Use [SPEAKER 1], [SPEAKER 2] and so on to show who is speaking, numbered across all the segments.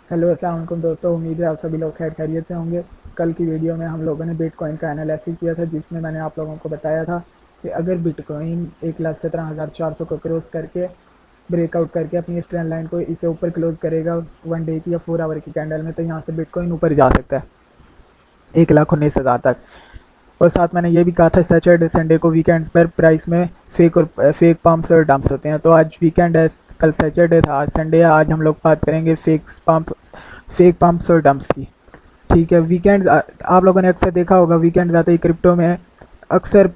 [SPEAKER 1] Hello अस्सलाम वालेकुम दोस्तों, उम्मीद है आप सभी लोग खैर खैरियत से होंगे। कल की वीडियो में हम लोगों ने बिटकॉइन का एनालिसिस किया था, जिसमें मैंने आप लोगों को बताया था कि अगर बिटकॉइन 1,17,400 को क्रॉस करके ब्रेकआउट करके अपनी इस ट्रेंड लाइन को इससे ऊपर क्लोज करेगा 1 डे की या 4 आवर की कैंडल में, तो यहाँ से बिटकॉइन ऊपर जा सकता है 1,19,000 तक। और साथ मैंने ये भी कहा था सैटरडे संडे को वीकेंड पर प्राइस में फेक पम्प्स और डंप्स होते हैं। तो आज वीकेंड है, कल सैटरडे था, आज संडे है। आज हम लोग बात करेंगे फेक पम्प्स और डंप्स की। ठीक है, वीकेंड्स आप लोगों ने अक्सर देखा होगा, वीकेंड्स आते ही क्रिप्टो में अक्सर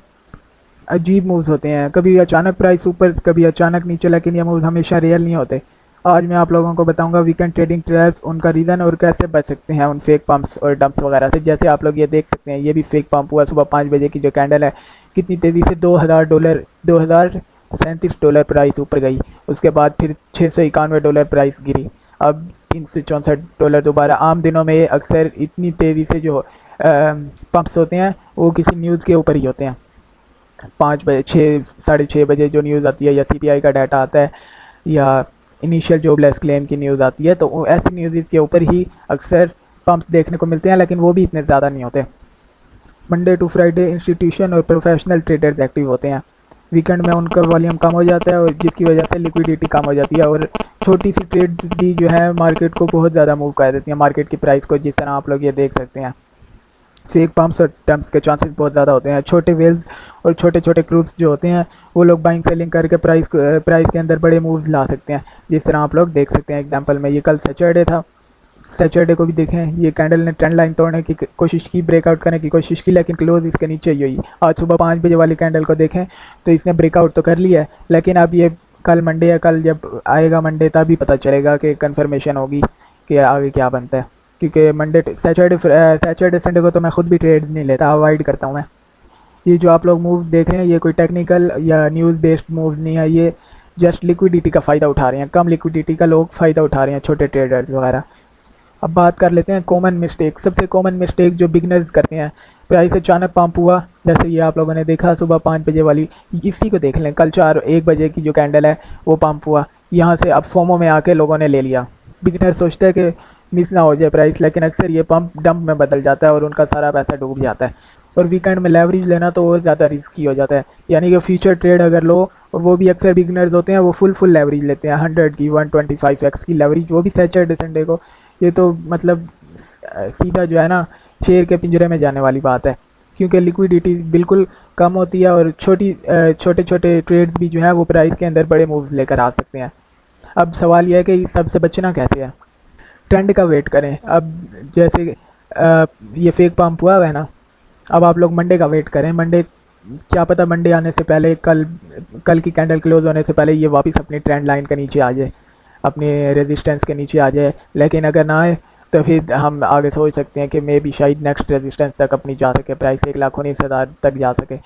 [SPEAKER 1] अजीब मूव्स होते हैं। कभी अचानक प्राइस ऊपर, कभी अचानक नीचे, लेकिन ये मूव्स हमेशा रियल नहीं होते। आज मैं आप लोगों को बताऊंगा वीकेंड ट्रेडिंग ट्रैप्स, उनका रीज़न और कैसे बच सकते हैं उन फेक पंप्स और डंप्स वगैरह से। जैसे आप लोग ये देख सकते हैं, ये भी फेक पंप हुआ सुबह 5 बजे की जो कैंडल है, कितनी तेज़ी से $2,37 प्राइस ऊपर गई। उसके बाद फिर $691 प्राइस गिरी, अब $364 दोबारा। आम दिनों में ये अक्सर इतनी तेज़ी से जो पंप्स होते हैं वो किसी न्यूज़ के ऊपर ही होते हैं। 5 बजे, 6 साढ़े 6 बजे जो न्यूज़ आती है, या सीपीआई का डाटा आता है, या इनिशियल जॉबलेस क्लेम की न्यूज़ आती है, तो ऐसी न्यूज़ के ऊपर ही अक्सर पंप्स देखने को मिलते हैं, लेकिन वो भी इतने ज़्यादा नहीं होते। मंडे टू फ्राइडे इंस्टीट्यूशन और प्रोफेशनल ट्रेडर्स एक्टिव होते हैं। वीकेंड में उनका वॉल्यूम कम हो जाता है, और जिसकी वजह से लिक्विडिटी कम हो जाती है, और छोटी सी ट्रेड्स भी जो है मार्केट को बहुत ज़्यादा मूव कर देती हैं, मार्केट की प्राइस को, जिस तरह आप लोग ये देख सकते हैं। फेक पम्प्स और डंप्स के चांसेस बहुत ज़्यादा होते हैं। छोटे वेल्स और छोटे छोटे ग्रुप्स जो होते हैं, वो लोग बाइंग सेलिंग करके प्राइस के अंदर बड़े मूव्स ला सकते हैं, जिस तरह आप लोग देख सकते हैं एग्जांपल में। ये कल सैटरडे था, सैटरडे को भी देखें, ये कैंडल ने ट्रेंड लाइन तोड़ने की कोशिश की, ब्रेकआउट करने की कोशिश की, लेकिन क्लोज इसके नीचे ही हुई। आज सुबह 5 बजे वाली कैंडल को देखें तो इसने ब्रेकआउट तो कर लिया है, लेकिन अब ये कल मंडे, या कल जब आएगा मंडे, तभी पता चलेगा कि कन्फर्मेशन होगी कि आगे क्या बनता है। क्योंकि सैटरडे संडे को तो मैं खुद भी ट्रेड नहीं लेता, अवॉइड करता हूँ मैं। ये जो आप लोग मूव्स देख रहे हैं, ये कोई टेक्निकल या न्यूज़ बेस्ड मूव्स नहीं है, ये जस्ट लिक्विडिटी का फ़ायदा उठा रहे हैं, कम लिक्विडिटी का लोग फ़ायदा उठा रहे हैं, छोटे ट्रेडर्स वगैरह। अब बात कर लेते हैं कॉमन मिस्टेक। सबसे कॉमन मिस्टेक जो बिगनर्स करते हैं, प्राइस अचानक पंप हुआ, जैसे ये आप लोगों ने देखा सुबह 5 बजे वाली, इसी को देख लें, कल 1 बजे की जो कैंडल है वो पंप हुआ, यहाँ से अब फोमो में आके लोगों ने ले लिया। बिगनर सोचते हैं कि मिस ना हो जाए प्राइस, लेकिन अक्सर ये पंप डंप में बदल जाता है और उनका सारा पैसा डूब जाता है। और वीकेंड में लेवरेज लेना तो और ज़्यादा रिस्की हो जाता है, यानी कि फ्यूचर ट्रेड अगर लो, और वो भी अक्सर बिगनर्स होते हैं, वो फुल लेवरेज लेते हैं, 100 की 125x की लेवरेज, वो भी सैटरडे संडे को। ये तो मतलब सीधा जो है ना, शेर के पिंजरे में जाने वाली बात है, क्योंकि लिक्विडिटी बिल्कुल कम होती है, और छोटे छोटे ट्रेड्स भी जो है वो प्राइस के अंदर बड़े मूव्स लेकर आ सकते हैं। अब सवाल यह है कि इस सबसे बचना कैसे है। ट्रेंड का वेट करें। अब जैसे ये फेक पंप हुआ है ना, अब आप लोग मंडे का वेट करें। मंडे, क्या पता मंडे आने से पहले, कल की कैंडल क्लोज होने से पहले ये वापस अपनी ट्रेंड लाइन के नीचे आ जाए, अपने रेजिस्टेंस के नीचे आ जाए। लेकिन अगर ना आए तो फिर हम आगे सोच सकते हैं कि मे भी शायद नेक्स्ट रेजिस्टेंस तक अपनी जा सके, प्राइस 1,19,000 तक जा सके।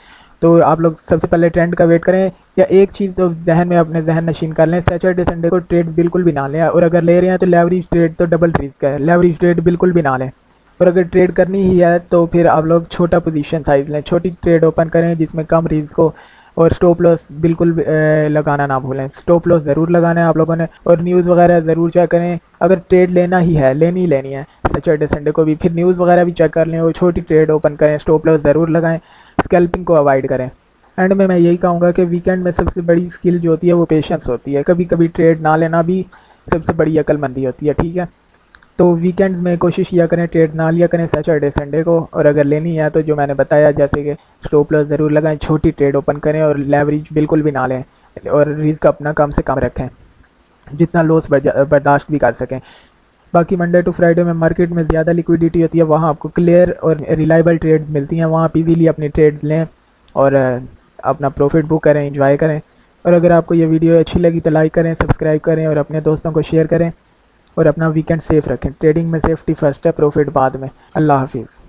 [SPEAKER 1] तो आप लोग सबसे पहले ट्रेंड का वेट करें। या एक चीज़ तो जहन में, अपने जहन नशीन कर लें, सैटरडे संडे को ट्रेड्स बिल्कुल भी ना लें, और अगर ले रहे हैं तो लेवरेज ट्रेड तो डबल रिस्क है, लेवरेज ट्रेड बिल्कुल भी ना लें। और अगर ट्रेड करनी ही है तो फिर आप लोग छोटा पोजीशन साइज़ लें, छोटी ट्रेड ओपन करें जिसमें कम रिस्क हो, और स्टॉप लॉस बिल्कुल लगाना ना भूलें। स्टॉप लॉस ज़रूर लगाना है आप लोगों ने, और न्यूज़ वगैरह ज़रूर चेक करें। अगर ट्रेड लेना ही है, लेनी है सैटरडे संडे को भी, फिर न्यूज़ वगैरह भी चेक कर लें, और छोटी ट्रेड ओपन करें, स्टॉप लॉस ज़रूर लगाएं, स्कैल्पिंग को अवॉइड करें। एंड में मैं यही कहूँगा कि वीकेंड में सबसे बड़ी स्किल जो होती है वो पेशेंस होती है। कभी कभी ट्रेड ना लेना भी सबसे बड़ी अक्लमंदी होती है, ठीक है। तो वीकेंड में कोशिश किया करें, ट्रेड ना लिया करें सैटरडे संडे को, और अगर लेनी है तो जो मैंने बताया, जैसे कि स्टॉप लॉस ज़रूर लगाएं, छोटी ट्रेड ओपन करें, और लेवरेज बिल्कुल भी ना लें, और रिस्क अपना कम से कम रखें, जितना लॉस बर्दाश्त भी कर सकें। बाकी मंडे टू फ्राइडे में मार्केट में ज़्यादा लिक्विडिटी होती है, वहाँ आपको क्लियर और रिलायबल ट्रेड्स मिलती हैं, वहाँ आप इजीली अपनी ट्रेड्स लें और अपना प्रॉफिट बुक करें, एंजॉय करें। और अगर आपको ये वीडियो अच्छी लगी तो लाइक करें, सब्सक्राइब करें, और अपने दोस्तों को शेयर करें, और अपना वीकेंड सेफ़ रखें। ट्रेडिंग में सेफ्टी फर्स्ट है, प्रॉफिट बाद में। अल्लाह हाफिज़।